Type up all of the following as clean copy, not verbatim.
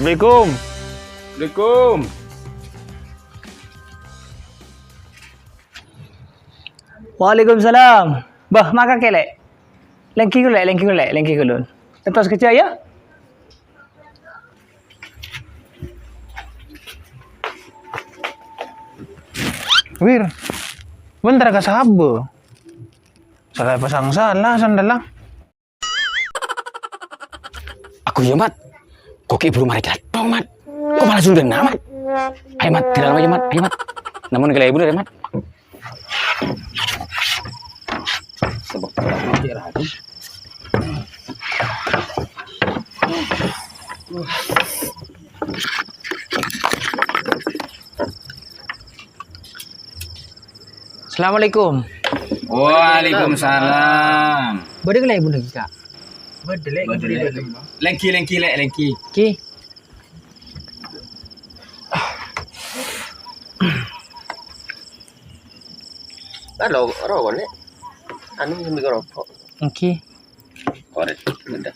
Assalamualaikum. Assalamualaikum. Waalaikumsalam. Bah, maka kelek. Lengki kulun. Terus kerja ya? Wir, bentar ka sabo. Salah pasang salah sandal lah. Aku ya, Mat. Kok ibru mari datang, Mat. Kok malah sundeng Mat. Ayo, Mat, di dalam aja, Mat. Ayo, Mat. Namun kalau ibu dari Mat. Sebab dia lagi. Assalamualaikum. Waalaikumsalam. Bade kelek ibu lagi kak. Lengki. Ki. Alo, rokok nih. Anu yang rokok. Ki. Korek, benda.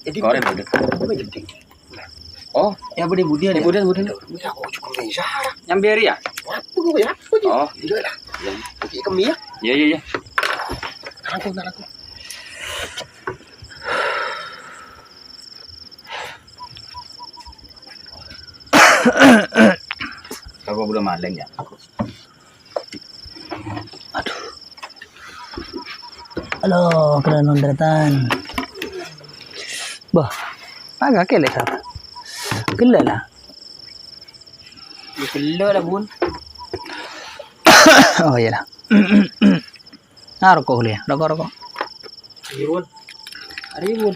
Jadi Korek, benda. apa jadi? Oh, Ya budi budi ada. Budi. Ya aku cukup bisa. Nyamberi ya? Apa gue ya? Aku juga. Oh, Tidak lah. Oke, kami ya. iya. Aku. Aku udah maleng ya. Halo, kena nonton. Bah, agak kelek apa? Gelak lah. Gelo lah bun. Oh iya lah. Nah, rokok boleh ya? Rokok. Bun. Hari bun.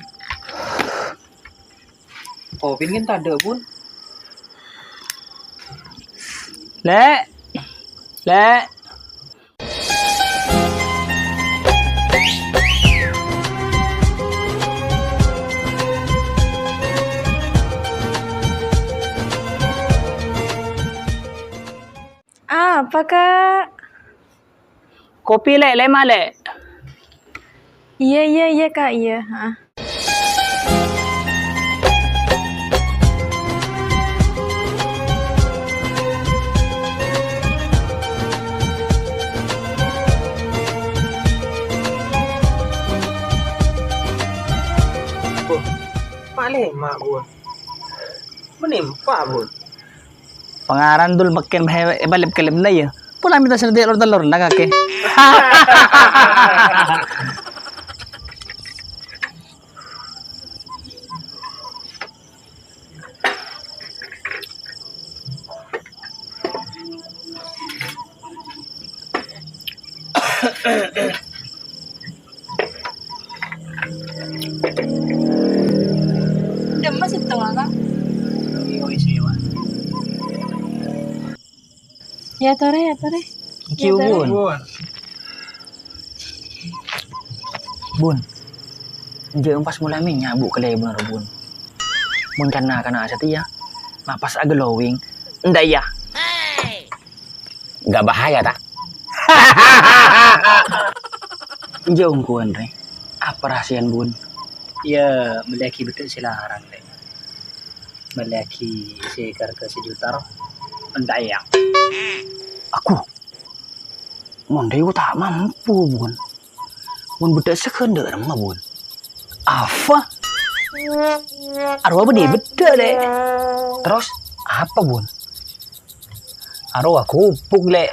Oh, pingin tak ada bun. Lek. Apa kak? Kopi lek, lema lek. Iya kak, iya. Paling mak bun. Menimpa bun. Pangaran dul makin balip kelim na ya. Pula minta sa telur na kake. Demas itu kak? Ya tore. Kiu bun. Bun. Jangan pas mulai nyabuk kelai bener bun. Mun kana setia. Mapas agak glowing. Ndak ya. Gak bahaya tak? Jauh kuan re. Apa rahasian bun? Ya, melaki betul silarang deh. Melaki sekar ke sejuta mendayang. Aku. Mondai tak mampu bun. Bun bedak sekender mah bun. Apa? Arwah bede bedak deh. Terus apa bun? Arwah kupuk lek.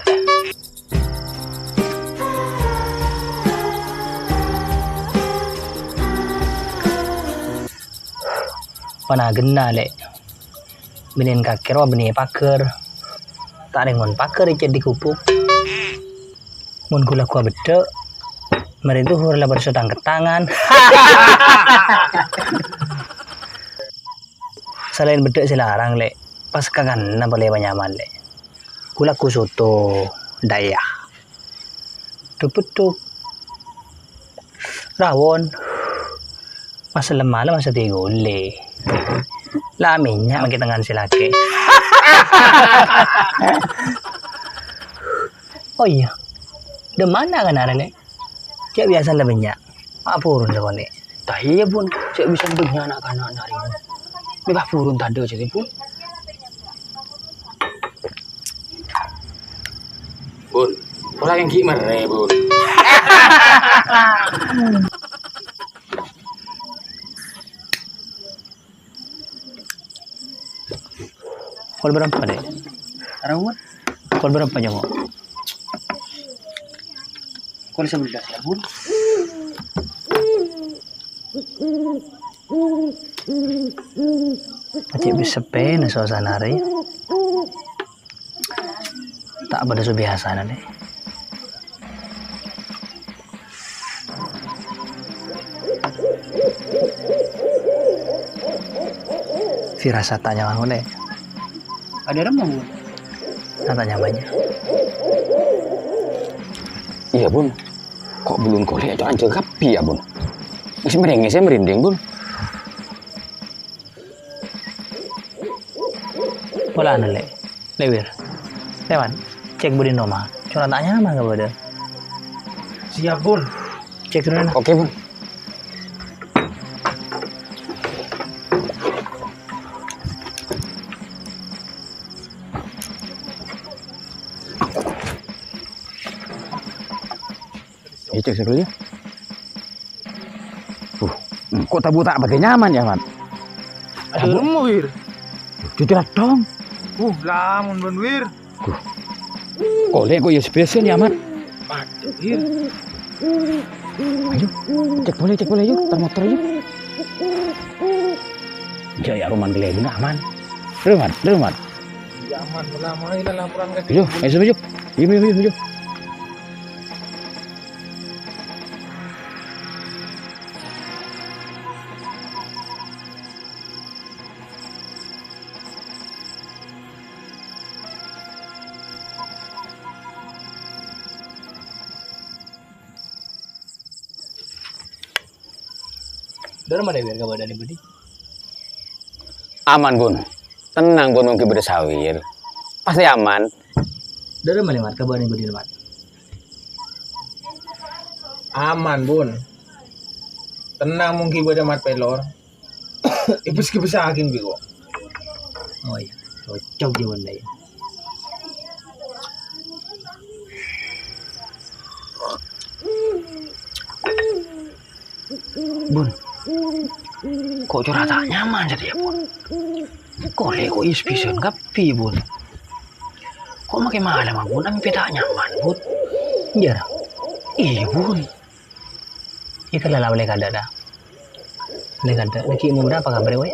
Panagena lek. Benin kakir wah benih paker. Tak ada ngon paker ikat di kupuk. Mun kula kuah bedek. Mari itu hurla bersodang ke tangan. Selain bedek silarang lek. Pas kagan na boleh banyaman lek. Kula ku soto daya. Dupeduk. Rawon. Masa lemah lah masa tigole. Lah minyak makin tangan si laki. Oh iya. De mana kan ada lek? Cek biasa lah minyak. Apa urun sekali? Tak iya pun, saya bisa banyak anak-anak nari. Bebas purun tadi jadi pun. Bun, orang yang gimana bun? Kol berapa deh? Rawat. Kol berapa jamu? Kau bisa beli ya bun. Macam bisa pen suasana hari. Tak pada biasa nanti. Firasat tanya aku deh. Ada remah bun. Tanya banyak. Iya bun, kok belum golek itu aja kapi ya bun? Masih merengek saya merinding bun. Pola anu le, lewir, lewat, cek budi noma, curhat tanya apa nggak bodoh? Siap, Bun. Cek dulu nah. Oke bun. Cek sekali ya. Kok tabu tak pakai nyaman ya, Man? Ada rumah, Wir. Jujur dong. Lamun, Bun, Wir. Oleh kok ya spesial ya, Man. Aduh, Wir. Ayo, cek boleh yuk, termotor yuk. Jaya Roman gele benar aman. Roman. Zaman lama lagi laporan ke Yuk, ayo. Yuk. Dari mana biar kabar dari budi? Aman, Bun. Tenang, Bun, mungkin bersawir. Pasti aman. Dari mana mat kabar dari budi mat? Aman, Bun. Tenang mungkin pada mat pelor. Ibis kebesakin bigo. Oh iya, cocok dia bunda ya. Bun. Kok curhat tak nyaman jadi ya, Bun? Kok leko ispisun kapi, Bun? Kok makin malam, Bun? Tapi tak nyaman, Bun. Jarang. Iya, Bun. Ikan lala boleh kada dah. Boleh kada. Lagi umur berapa kabar ya?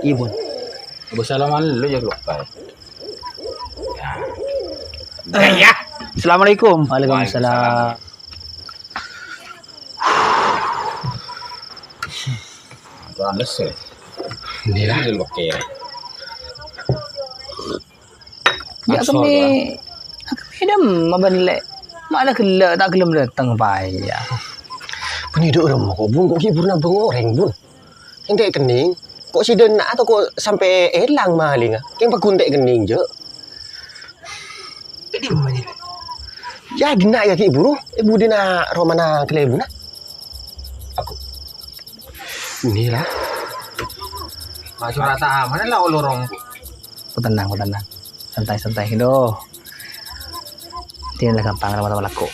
Iya, Bun. Wassalamualaikum lu ya lupa. Ya. Assalamualaikum. Waalaikumsalam. Panas ya. Ini lah lu pakai. Ya kami dem mabanle. Mana kelak tak kelem datang payah. Peniduk rumah kok Bun, kok hibur nang bengoreng Bun. Entek kening, kok si denak atau kok sampai elang maling ah. Yang pakuntek kening je. Ya dina ya ki ibu, ibu dina romana kelebu na. Aku. Inilah. Masuk rata mana lah lorong. Ku tenang. Santai doh. Tidak lah gampang nama laku.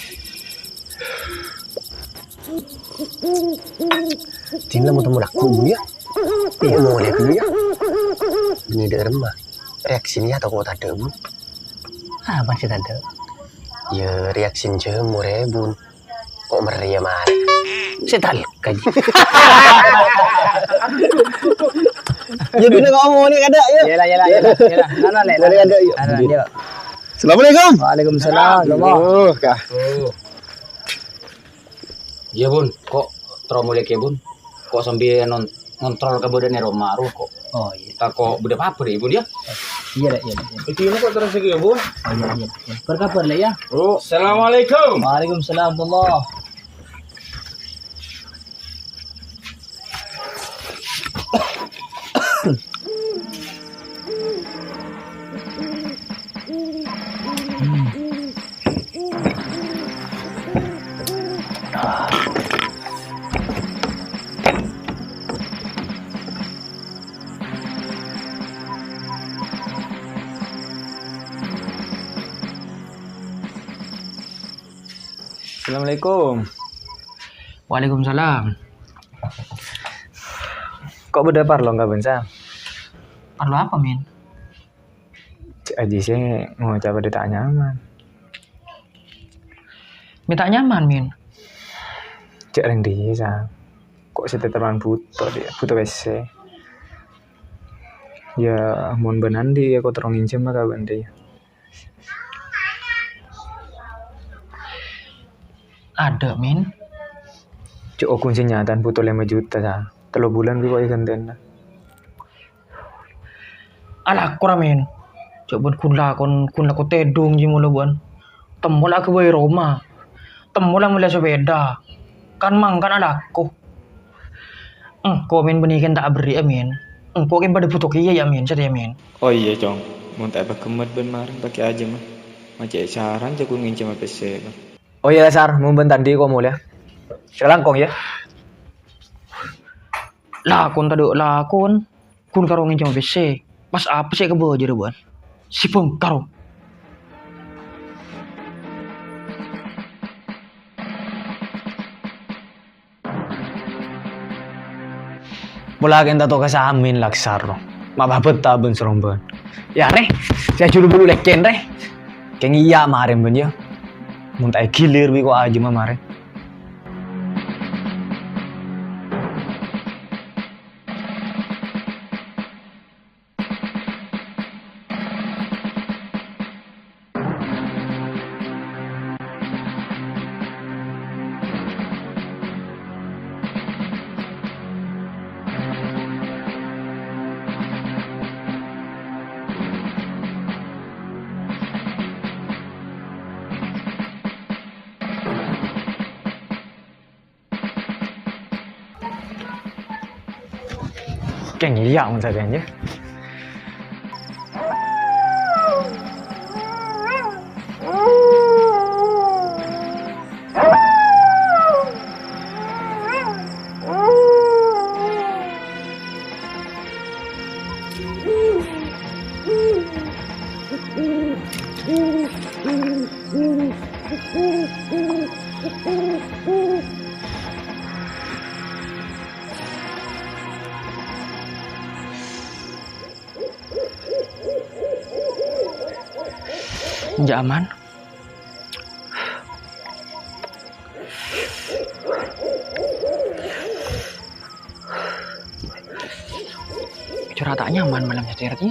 Tinggal mau temu laku Bu ya. Iya mau lihat dulu ya. Ini ada remah. Reaksinya atau kok tak ada Bu? Ah, masih ada. Ya reaksi jemur ya Bun. Kok meriah marah. Setal kaji. Ya bina kau mau ni ada ya. Yalah. Nana le. Mari ada yuk. Yuk. Assalamualaikum. Waalaikumsalam. Oh, kah. Iya, Bun. Kok tromolek ya, Bun? Kok sambil ngontrol ke badannya Romaru kok? Oh iya. Tak kok beda apa deh, Bun ya? Iya. Itu ini kok terus ya, Bun? Oh iya. Berkabar lah ya. Oh, Assalamualaikum. Waalaikumsalam Allah. Assalamualaikum. Waalaikumsalam. Kok beda parlo nggak bensa? Perlu apa, Min? Cik Aji sih mau coba tak nyaman. Minta nyaman, Min. Cik ring dia sa. Kok seteteran butuh dia, butuh WC. Ya, mohon benandi ya kau terong injem mah kawan dia. Ada, Min. Cuk kunci nyatan butuh 5 juta sa. 3 bulan gue kok ganten. Alah, kurang, Min. Coba kun la ko tedung ji mula buan. Temula ke boy Roma. Temula mula sepeda. Kan mang kan alakku. Ko min benikan tak beri amin. Ko kin pada putuk iya ya min, saya min. Oh iya cong, mau tak kemet ben marin pakai aja mah. Macam saran jago ngincam PC. Oh iya Sar, mau bentar di kau mulai. Sekarang kong ya. Lakon tadi lakon. Kun karongin cuma PC. Pas apa sih kebo aja buan. Si pengkaro. Mula kita tahu kesamin laksar no. Mabapet tabun seromban. Ya re, saya curu dulu leken re. Keng iya kemarin ben ya. Muntah gilir wi kok aja mah kemarin. Keng iya mun saja. Nggak aman. Bicara tak nyaman malam setirnya.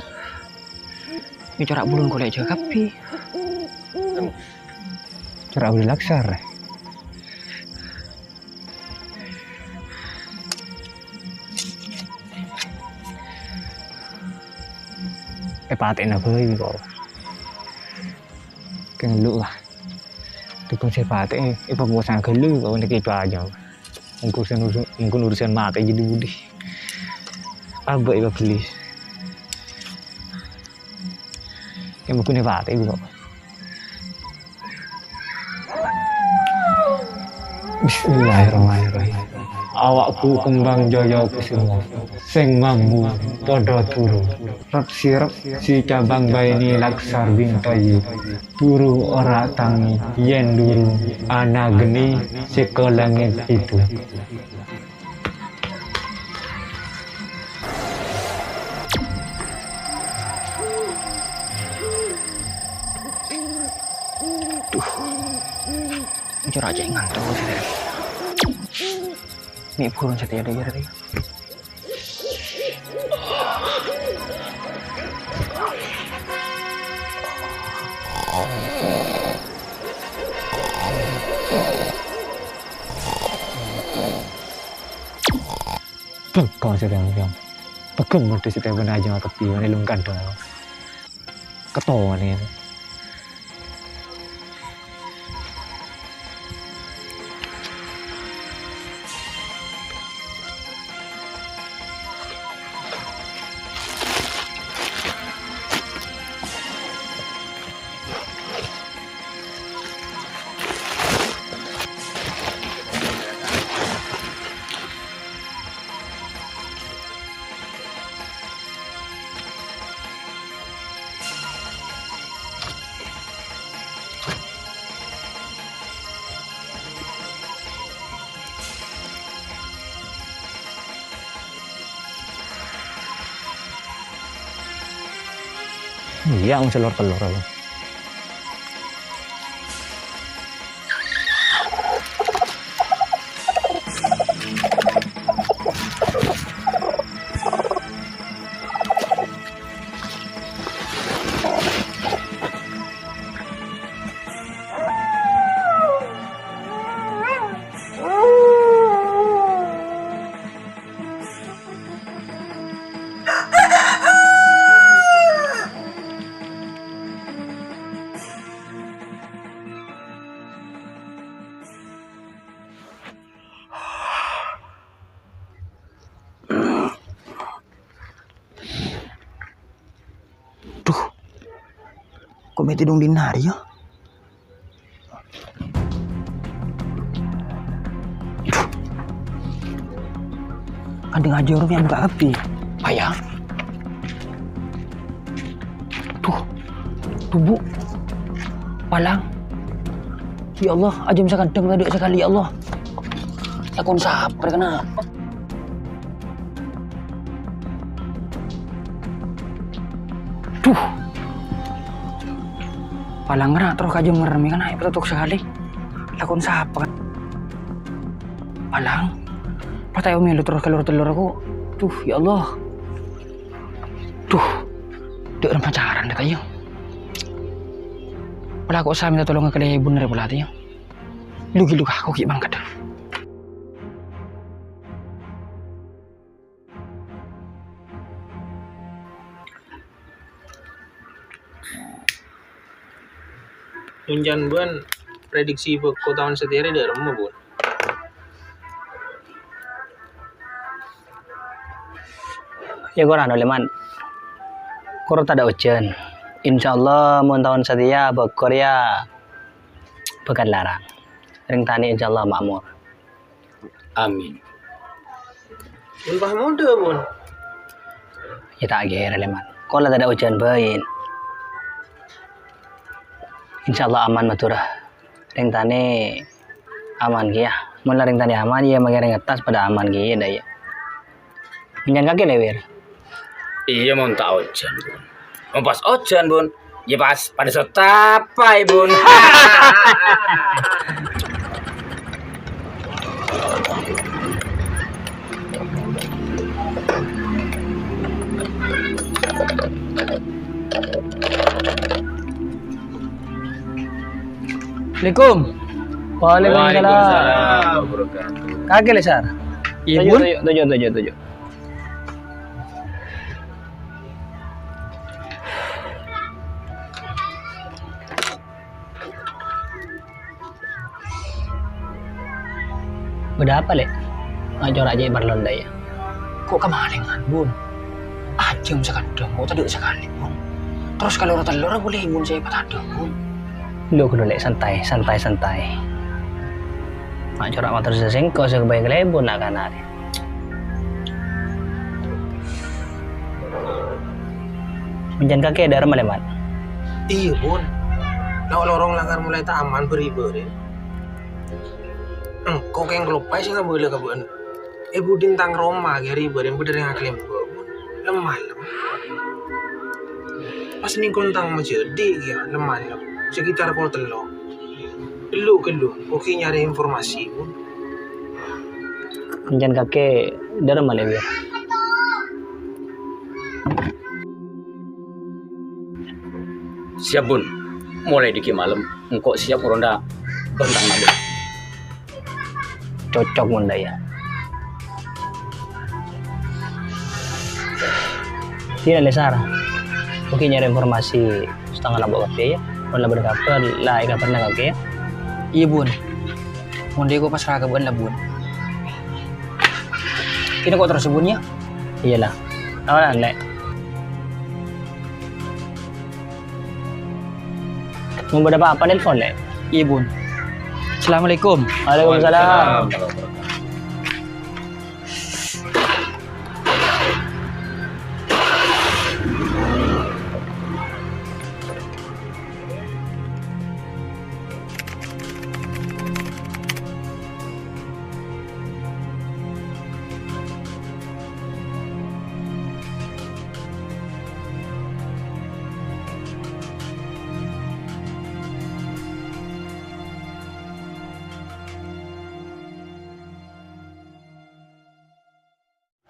Bicara bulun kolej juga kapi. Cara beli laksar. Patin aku lagi kok. Keng lu lah. Tukang sepate papuasan ke lu kok nek itu aja. Mungkin urusan mata jadi budi. Apa iba beli. Yang mungkin sepate itu kok. Bismillahirrahmanirrahim. Awakku kembang jaya kusuma sing mambu padha turu rep sirep si cabang baini laksar bintayi turu ora tangi yen duru ana geni saka langit itu. Bicara aja ngantuk sih. Ini burung setia ada ya. Kau sedang yang pekem mesti setiap benar aja mata pion ini lungkan dong. Ketawa nih. Iya, telur-telur aku. Kok may tidong dinaryo? Kadang aja orang yang buka api. Ayah. Tuh Bu. Palang. Ya Allah, aja bisa kadang tadi sekali ya Allah. Takon sabar kenapa? Tuh. Palang ngera terus aja ngeremi kan ayo betul sekali. Lakon siapa kan? Palang. Patay umilu terus telur aku. Tuh ya Allah. Tuh. Dek orang pacaran deh tayo. Pala ako sa amin na tulungan ka na ibon na rin pala tayo. Lugi-luga ako kibang ka. Tunjan buan prediksi ko tahun setiap dari rumah buan. Ya gua rano leman. Koro tada ujian. Insyaallah mun tahun setia Korea bukan larang. Ring tani insyaallah makmur. Amin. Bun paham muda bun. Ya tak kira leman. Kalau tada ujian bain. Insyaallah aman maturah. Ring tani aman kia. Mun ring tani aman ya magering atas pada aman kia dah ya. Minyan kaki lewir. Iya mau tak ojan bun. Mau pas ojan bun. Ya pas pada setapai bun. Assalamualaikum. Waalaikumsalam. Kaki lesar. Iya bun. Tujuh. Beda apa lek? Ngajor aja berlonda ya. Kok kemalingan bun? Ajam sekadang, kok tadi sekali bun. Terus kalau telur boleh bun saya patah bun. Lu kudu lek santai. Ngajor amat terus sengko sebaik lebon nak kanari. Menjan kaki ada remaleman. Iya bun. Nah lorong langgar mulai tak aman beri. Kok yang kelupai sih nggak boleh kabuan. Budin tang Roma gari beri bener yang klaim bun. Lemah. Pas nih kontang menjadi ya lemah. Sekitar kol telo. Lu, oke nyari informasi bun. Menjan kaki ada remaleman. Siap bun. Mulai diki malam. Engkau siap ronda bentang nabe. Cocok munda ya. Tidak lesar. Oke nyari informasi setengah nabok kafe ya. Kalau berkabar lah kapan nak oke ya. Iya bun. Monde ko pas raga bun lah bun. Kini kok terus bunnya? Iyalah. Awalan lek. Mau berapa apa nelfon lek? Iya bun. Assalamualaikum. Waalaikumsalam.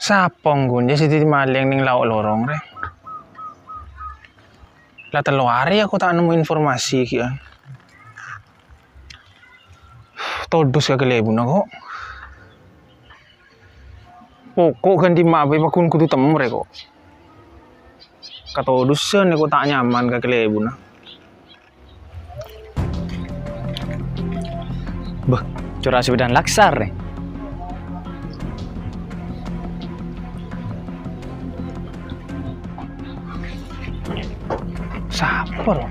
Sapong gun, jadi si maling ning lauk lorong re. Lah telu hari aku tak nemu informasi ki. Todus ka kelebun aku. Pokok kan di mak be pakun kudu temu re kok. Kata dusun aku tak nyaman ka kelebun. Bah, curah sebedan laksar nih. Siapa loh?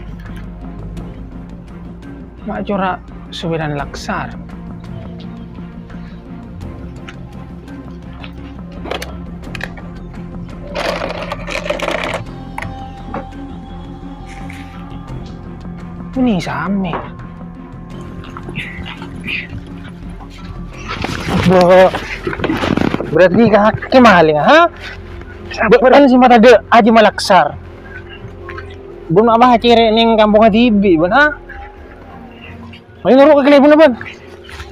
Mak corak subiran laksar. Ini Samir. Berarti kakek maling, ha? Beran si mata de aji malaksar. Bun abah ciri ning kampung Tibi, bun ha? Mau nguruk ke kelebun bun?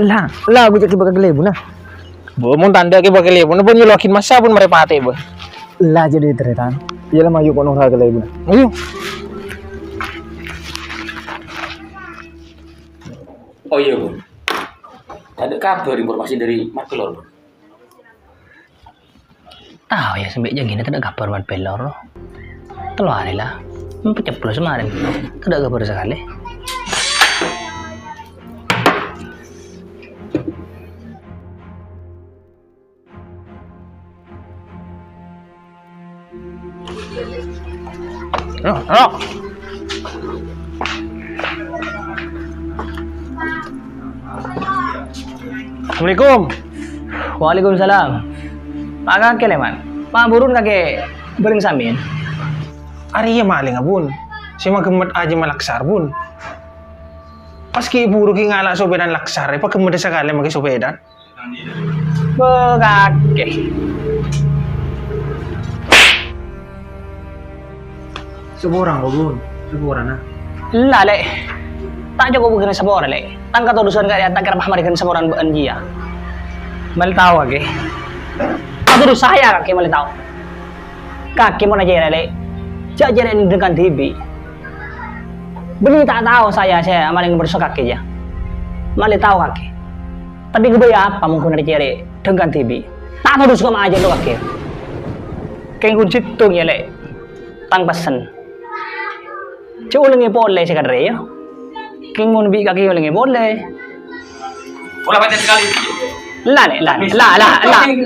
Lah gue jadi bakal gelebu nah. Bu, mun tanda ke bakal kelebun bun nyolokin masa bun merepate bun. Lah jadi teritan. Iya lah mayu kono harga gelebu nah. Ayo. Oh iya Bun, ada kabar informasi dari Markelor Bun. Tahu ya sampai jam gini tidak kabar buat pelor. Telu hari lah. Mempeceplos kemarin. Tidak kabar sekali. Halo. Assalamualaikum. Waalaikumsalam. Pak kakek leman. Pak burun kakek bering samin. Ari ya maling bun. Si magemet aja malaksar bun. Pas ki buru ki ngalak sobedan laksar, pa kemudian sekali magi sobedan. Kakek. Seborang bun. Seborang nah. Lah lek. Tak cukup bukan saboran lek. Tangka todusan kaya tak kira pahmarikan saboran beun dia. Mal tahu kakek. Aduh saya kakek mal tahu. Kakek mau aja lek. Jajaran dengan TV. Beli tak tahu saya maling bersuka kakek ya. Mal tahu kakek. Tapi gue apa mungkin ada cari dengan TV. Tak tahu suka aja lo kakek. Kayak kunci tuh ya lek. Tang pesen. Cuulangi boleh sekadar ya. King mau nabi kaki ulangi boleh. Udah banyak sekali. Lah.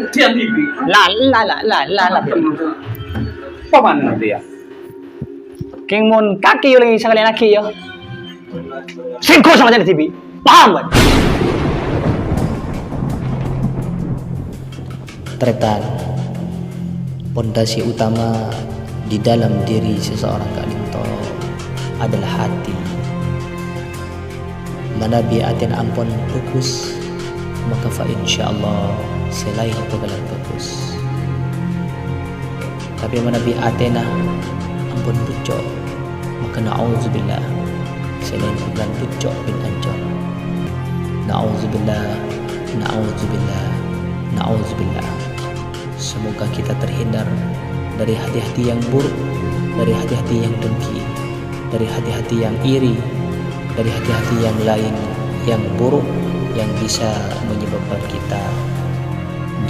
Diam TV. Lah. Paman dia. King mau kaki ulangi sekali lagi ya. Singko sama jadi TV. Paham kan? Tretan, pondasi utama di dalam diri seseorang Kak Linto adalah hati. Mana biatin ampun fokus, maka fa insyaallah selain pegalan fokus. Tapi mana biatina ampun pucuk, maka na'udzubillah selain pegalan pucuk bin anjur. Na'udzubillah. Semoga kita terhindar dari hati-hati yang buruk, dari hati-hati yang dengki, dari hati-hati yang iri, dari hati-hati yang lain yang buruk yang bisa menyebabkan kita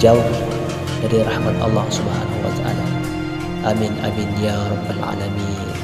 jauh dari rahmat Allah Subhanahu wa taala. Amin ya rabbal alamin.